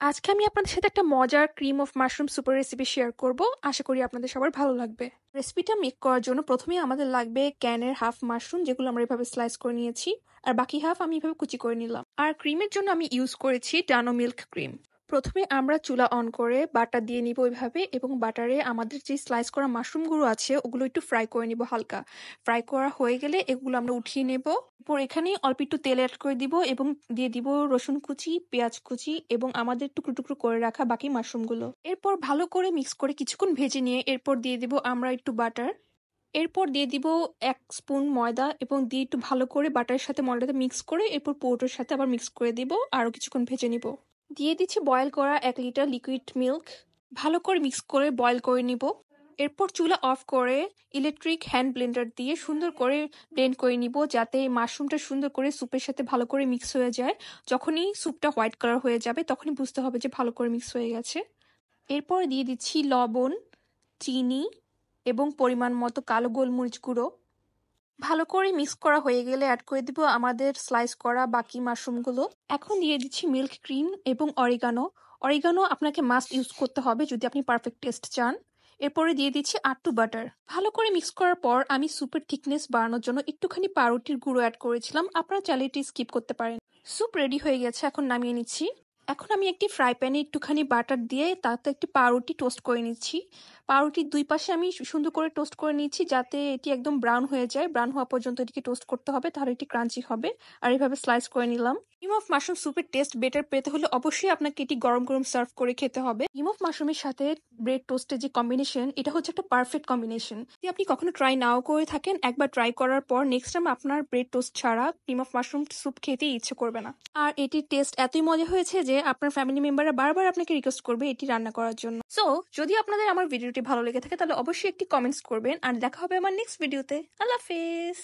আজকে আমি আপনাদের সাথে একটা মজার ক্রিম অফ মাশরুম সুপের রেসিপি শেয়ার করব। আশা করি আপনাদের সবার ভালো লাগবে। রেসিপিটা মেক করার জন্য প্রথমেই আমাদের লাগবে ক্যানের হাফ মাশরুম, যেগুলো আমরা এভাবে স্লাইস করে নিয়েছি, আর বাকি হাফ আমি এভাবে কুচি করে নিলাম। আর ক্রিমের জন্য আমি ইউজ করেছি ডানো মিল্ক ক্রিম। প্রথমে আমরা চুলা অন করে বাটার দিয়ে নিব ওইভাবে, এবং বাটারে আমাদের যে স্লাইস করা মাশরুমগুলো আছে ওগুলো একটু ফ্রাই করে নিব। হালকা ফ্রাই করা হয়ে গেলে এগুলো আমরা উঠিয়ে নেব। এরপর এখানে অল্প একটু তেল অ্যাড করে দিব এবং দিয়ে দিব রসুন কুচি, পেঁয়াজ কুচি এবং আমাদের টুকরো টুকরো করে রাখা বাকি মাশরুমগুলো। এরপর ভালো করে মিক্স করে কিছুক্ষণ ভেজে নিয়ে এরপর দিয়ে দিব আমরা একটু বাটার। এরপর দিয়ে দিব 1 স্পুন ময়দা এবং দিয়ে একটু ভালো করে বাটারের সাথে ময়দাটা মিক্স করে এরপর পোটোর সাথে আবার মিক্স করে দিব, আরও কিছুক্ষণ ভেজে নিব। দিয়ে দিচ্ছি বয়েল করা 1 লিটার লিকুইড মিল্ক। ভালো করে মিক্স করে বয়েল করে নিব। এরপর চুলা অফ করে ইলেকট্রিক হ্যান্ড ব্লেন্ডার দিয়ে সুন্দর করে ব্লেন্ড করে নিব, যাতে মাশরুমটা সুন্দর করে স্যুপের সাথে ভালো করে মিক্স হয়ে যায়। যখনই স্যুপটা হোয়াইট কালার হয়ে যাবে তখনই বুঝতে হবে যে ভালো করে মিক্স হয়ে গেছে। এরপর দিয়ে দিচ্ছি লবণ, চিনি এবং পরিমাণ মতো কালো গোলমরিচ গুঁড়ো। ভালো করে মিক্স করা হয়ে গেলে অ্যাড করে দিব আমাদের স্লাইস করা বাকি মাশরুমগুলো। এখন দিয়ে দিচ্ছি মিল্ক ক্রিম এবং অরিগানো। অরিগানো আপনাকে মাস্ট ইউজ করতে হবে যদি আপনি পারফেক্ট টেস্ট চান। এরপরে দিয়ে দিচ্ছি আটটু বাটার। ভালো করে মিক্স করার পর আমি স্যুপের থিকনেস বাড়ানোর জন্য একটুখানি পাউরুটির গুঁড়ো অ্যাড করেছিলাম। আপনারা চাইলে এটি স্কিপ করতে পারেন। স্যুপ রেডি হয়ে গেছে, এখন নামিয়ে নিচ্ছি। এখন আমি একটি ফ্রাই প্যানে একটুখানি বাটার দিয়ে তাতে একটি পাউরুটি টোস্ট করে নিচ্ছি। পাউরুটির দুই পাশে আমি সুন্দর করে টোস্ট করে নিচ্ছি, যাতে এটি একদম ব্রাউন হয়ে যায়। ব্রাউন হওয়া পর্যন্ত এটিকে টোস্ট করতে হবে, তাহলে এটি ক্রাঞ্চি হবে। আর এইভাবে স্লাইস করে নিলাম। ক্রিম অফ মাশরুম স্যুপের টেস্ট বেটার পেতে হলে অবশ্যই আপনাকে এটি গরম গরম সার্ভ করে খেতে হবে। ক্রিম অফ মাশরুমের সাথে ব্রেড টোস্টের যে কম্বিনেশন, এটা হচ্ছে একটা পারফেক্ট কম্বিনেশন। যদি আপনি কখনো ট্রাই নাও করে থাকেন, একবার ট্রাই করার পর নেক্সট টাইম আপনার ব্রেড টোস্ট ছাড়া ক্রিম অফ মাশরুম স্যুপ খেতেই ইচ্ছে করবে না। আর এটির টেস্ট এতই মজা হয়েছে যে আপনার ফ্যামিলি মেম্বাররা বারবার আপনাকে রিকোয়েস্ট করবে এটি রান্না করার জন্য। সো যদি আপনাদের আমার ভিডিওটি ভালো লেগে থাকে তাহলে অবশ্যই একটি কমেন্টস করবেন, আর দেখা হবে আমার নেক্সট ভিডিওতে। আল্লাহ হাফেজ।